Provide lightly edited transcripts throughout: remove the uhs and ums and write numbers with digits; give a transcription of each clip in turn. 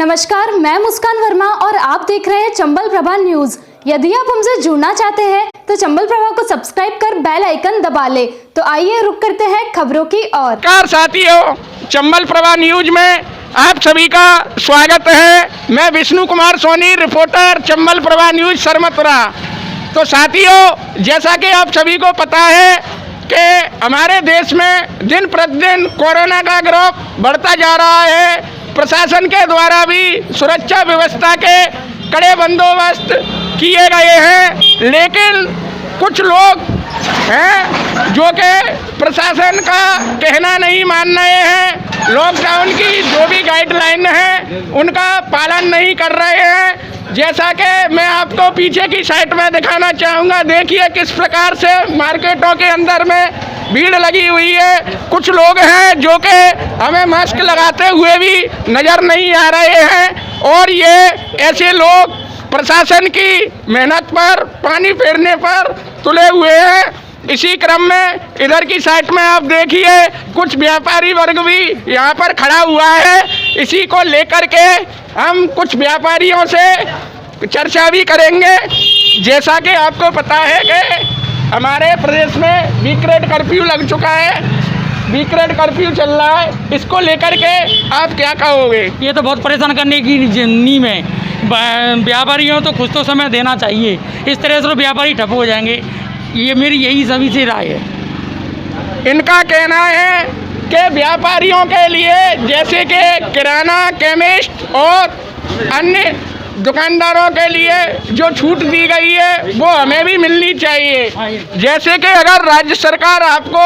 नमस्कार, मैं मुस्कान वर्मा और आप देख रहे हैं चंबल प्रभा न्यूज। यदि आप हमसे जुड़ना चाहते हैं तो चंबल प्रभा को सब्सक्राइब कर बेल आइकन दबा ले। तो आइए रुक करते हैं खबरों की ओर। नमस्कार साथियों, चंबल प्रभा न्यूज में आप सभी का स्वागत है। मैं विष्णु कुमार सोनी, रिपोर्टर चंबल प्रभा न्यूज सरमतुरा। तो साथियों, जैसा कि आप सभी को पता है कि हमारे देश में दिन प्रतिदिन कोरोना का ग्राफ बढ़ता जा रहा है। प्रशासन के द्वारा भी सुरक्षा व्यवस्था के कड़े बंदोबस्त किए गए हैं, लेकिन कुछ लोग हैं जो कि प्रशासन का कहना नहीं मान रहे हैं। लॉकडाउन की जो भी गाइडलाइन है उनका पालन नहीं कर रहे हैं। जैसा कि मैं आपको पीछे की साइड में दिखाना चाहूँगा, देखिए किस प्रकार से मार्केटों के अंदर में भीड़ लगी हुई है। कुछ लोग हैं जो कि हमें मास्क लगाते हुए भी नज़र नहीं आ रहे हैं और ये ऐसे लोग प्रशासन की मेहनत पर पानी फेरने पर तुले हुए हैं। इसी क्रम में इधर की साइड में आप देखिए कुछ व्यापारी वर्ग भी यहाँ पर खड़ा हुआ है। इसी को लेकर के हम कुछ व्यापारियों से चर्चा भी करेंगे। जैसा कि आपको पता है कि हमारे प्रदेश में वीकेंड कर्फ्यू लग चुका है, वीकेंड कर्फ्यू चल रहा है। इसको लेकर के आप क्या कहोगे? ये तो बहुत परेशान करने की नीम है। व्यापारियों तो कुछ तो समय देना चाहिए, इस तरह से तो व्यापारी ठप हो जाएंगे। ये मेरी यही सभी से राय है। इनका कहना है कि व्यापारियों के लिए जैसे कि किराना, केमिस्ट और अन्य दुकानदारों के लिए जो छूट दी गई है वो हमें भी मिलनी चाहिए। जैसे कि अगर राज्य सरकार आपको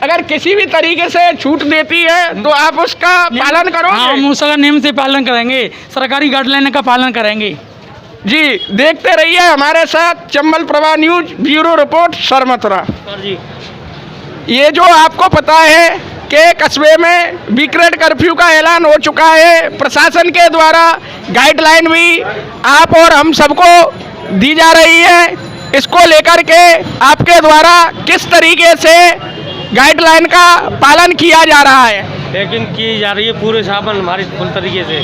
अगर किसी भी तरीके से छूट देती है तो आप उसका पालन करोगे? हाँ, हम उसका नियम से पालन करेंगे, सरकारी गाइडलाइन का पालन करेंगे। जी, देखते रहिए हमारे साथ Chambal Prabha news, bureau report Sarmathura. ये जो आपको पता है कि कस्बे में वीकेंड कर्फ्यू का ऐलान हो चुका है। प्रशासन के द्वारा गाइडलाइन भी आप और हम सबको दी जा रही है। इसको लेकर के आपके द्वारा किस तरीके से गाइडलाइन का पालन किया जा रहा है? पैकिंग की जा रही है पूरे सामान हमारी फुल तरीके से।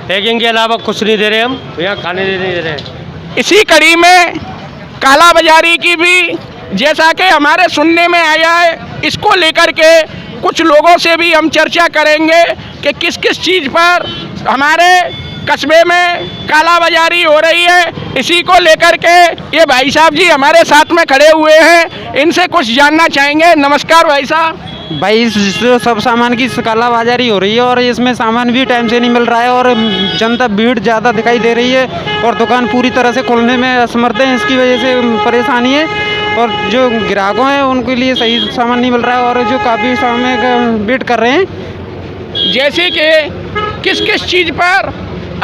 पैकिंग के अलावा कुछ नहीं दे रहे हम, यहाँ खाने नहीं दे रहे। इसी कड़ी में काला बाजारी की भी जैसा कि हमारे सुनने में आया है, इसको लेकर के कुछ लोगों से भी हम चर्चा करेंगे कि किस किस चीज़ पर हमारे कस्बे में काला बाजारी हो रही है। इसी को लेकर के ये भाई साहब जी हमारे साथ में खड़े हुए हैं, इनसे कुछ जानना चाहेंगे। नमस्कार भाई साहब। भाई, सब सामान की काला बाजारी हो रही है और इसमें सामान भी टाइम से नहीं मिल रहा है और जनता भीड़ ज़्यादा दिखाई दे रही है और दुकान पूरी तरह से खोलने में असमर्थ है। इसकी वजह से परेशानी है और जो ग्राहकों हैं उनके लिए सही सामान नहीं मिल रहा है और जो काफ़ी समय का वेट कर रहे हैं। जैसे कि किस किस चीज़ पर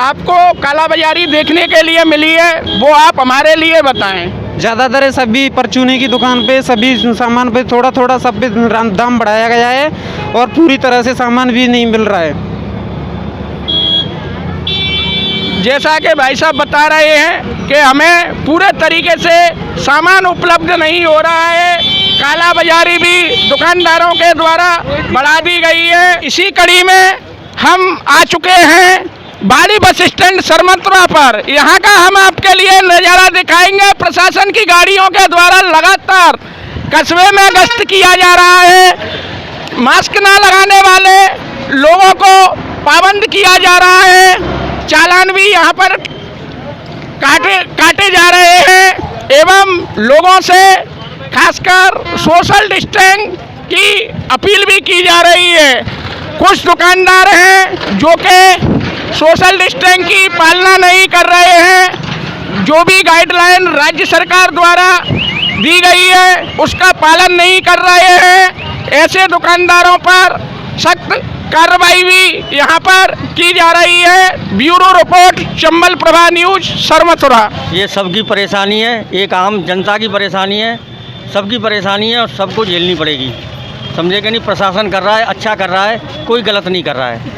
आपको काला बाजारी देखने के लिए मिली है वो आप हमारे लिए बताएं। ज़्यादातर सभी परचूने की दुकान पे सभी सामान पे थोड़ा थोड़ा सब पे दाम बढ़ाया गया है और पूरी तरह से सामान भी नहीं मिल रहा है। जैसा कि भाई साहब बता रहे हैं कि हमें पूरे तरीके से सामान उपलब्ध नहीं हो रहा है। काला बाजारी भी दुकानदारों के द्वारा बढ़ा दी गई है। इसी कड़ी में हम आ चुके हैं बाड़ी बस स्टैंड सरमतुरा पर। यहाँ का हम आपके लिए नज़ारा दिखाएंगे। प्रशासन की गाड़ियों के द्वारा लगातार कस्बे में गश्त किया जा रहा है। मास्क ना लगाने वाले लोगों को पाबंद किया जा रहा है। चालान भी यहाँ पर काटे जा रहे हैं एवं लोगों से खासकर सोशल डिस्टेंस की अपील भी की जा रही है। कुछ दुकानदार हैं जो कि सोशल डिस्टेंस की पालना नहीं कर रहे हैं। जो भी गाइडलाइन राज्य सरकार द्वारा दी गई है उसका पालन नहीं कर रहे हैं। ऐसे दुकानदारों पर सख्त कार्रवाई भी यहाँ पर की जा रही है। Bureau report Chambal Prabha news Sarmathura. ये सबकी परेशानी है, एक आम जनता की परेशानी है, सबकी परेशानी है और सबको झेलनी पड़ेगी। समझे कि नहीं? प्रशासन कर रहा है, अच्छा कर रहा है, कोई गलत नहीं कर रहा है।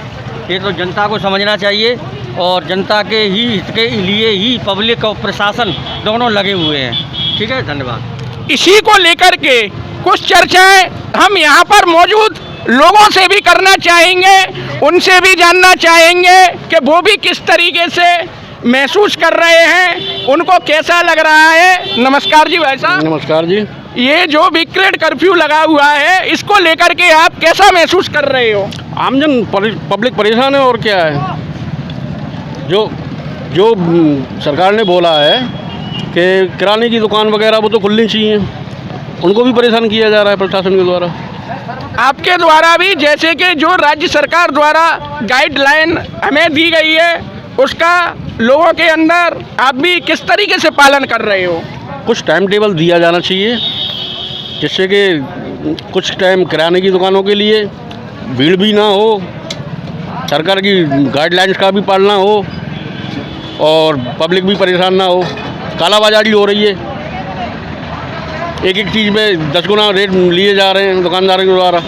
ये तो जनता को समझना चाहिए और जनता के ही हित के लिए ही पब्लिक और प्रशासन दोनों लगे हुए हैं। ठीक है, धन्यवाद। इसी को लेकर के कुछ चर्चाएं हम यहाँ पर मौजूद लोगों से भी करना चाहेंगे, उनसे भी जानना चाहेंगे कि वो भी किस तरीके से महसूस कर रहे हैं, उनको कैसा लग रहा है। नमस्कार जी भाई साहब। नमस्कार जी। ये जो विक्रेट कर्फ्यू लगा हुआ है, इसको लेकर के आप कैसा महसूस कर रहे हो? आमजन पब्लिक परेशान है, और क्या है, जो जो सरकार ने बोला है कि किराने की दुकान वगैरह वो तो खुलनी चाहिए, उनको भी परेशान किया जा रहा है प्रशासन के द्वारा। आपके द्वारा भी, जैसे कि जो राज्य सरकार द्वारा गाइडलाइन हमें दी गई है, उसका लोगों के अंदर आप भी किस तरीके से पालन कर रहे हो? कुछ टाइम टेबल दिया जाना चाहिए, जिससे कि कुछ टाइम किराने की दुकानों के लिए भीड़ भी ना हो, सरकार की गाइडलाइंस का भी पालना हो और पब्लिक भी परेशान ना हो। कालाबाजारी हो रही है, एक एक चीज़ में 10 गुना रेट लिए जा रहे हैं दुकानदारों के द्वारा।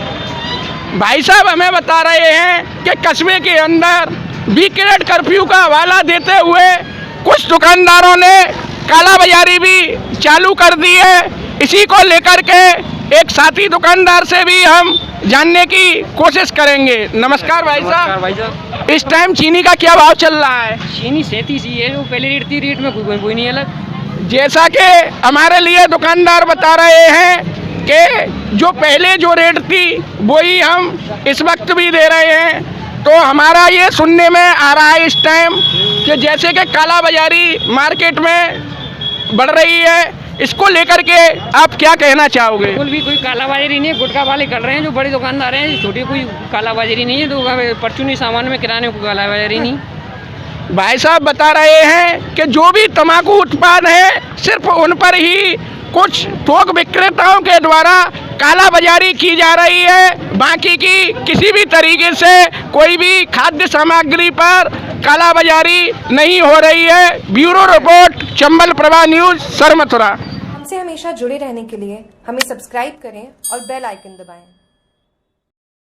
भाई साहब हमें बता रहे हैं कि कस्बे के अंदर विक्रेट कर्फ्यू का हवाला देते हुए कुछ दुकानदारों ने कालाबाजारी भी चालू कर दी है। इसी को लेकर के एक साथी दुकानदार से भी हम जानने की कोशिश करेंगे। नमस्कार भाई साहब। इस टाइम चीनी का क्या भाव चल रहा है? चीनी 37 ही है, वो पहले रेट थी, रेट में कोई नहीं अलग। जैसा कि हमारे लिए दुकानदार बता रहे हैं कि जो पहले जो रेट थी वही हम इस वक्त भी दे रहे हैं, तो हमारा ये सुनने में आ रहा है इस टाइम कि जैसे कि कालाबाजारी मार्केट में बढ़ रही है। इसको लेकर के आप क्या कहना चाहोगे? बिल्कुल भी कोई कालाबाजारी नहीं है, गुटखा वाले कर रहे हैं जो बड़े दुकानदार हैं, छोटी कोई कालाबाजारी नहीं है। तो परचूनी सामान में किराने को कालाबाजारी नहीं। भाई साहब बता रहे हैं कि जो भी तंबाकू उत्पाद है सिर्फ उन पर ही कुछ थोक विक्रेताओं के द्वारा कालाबाजारी की जा रही है, बाकी की किसी भी तरीके से कोई भी खाद्य सामग्री पर कालाबाजारी नहीं हो रही है। Bureau report, Chambal Prabha news, Sarmathura. हमसे हमेशा जुड़े रहने के लिए हमें सब्सक्राइब करें और बेल आइकन दबाएं।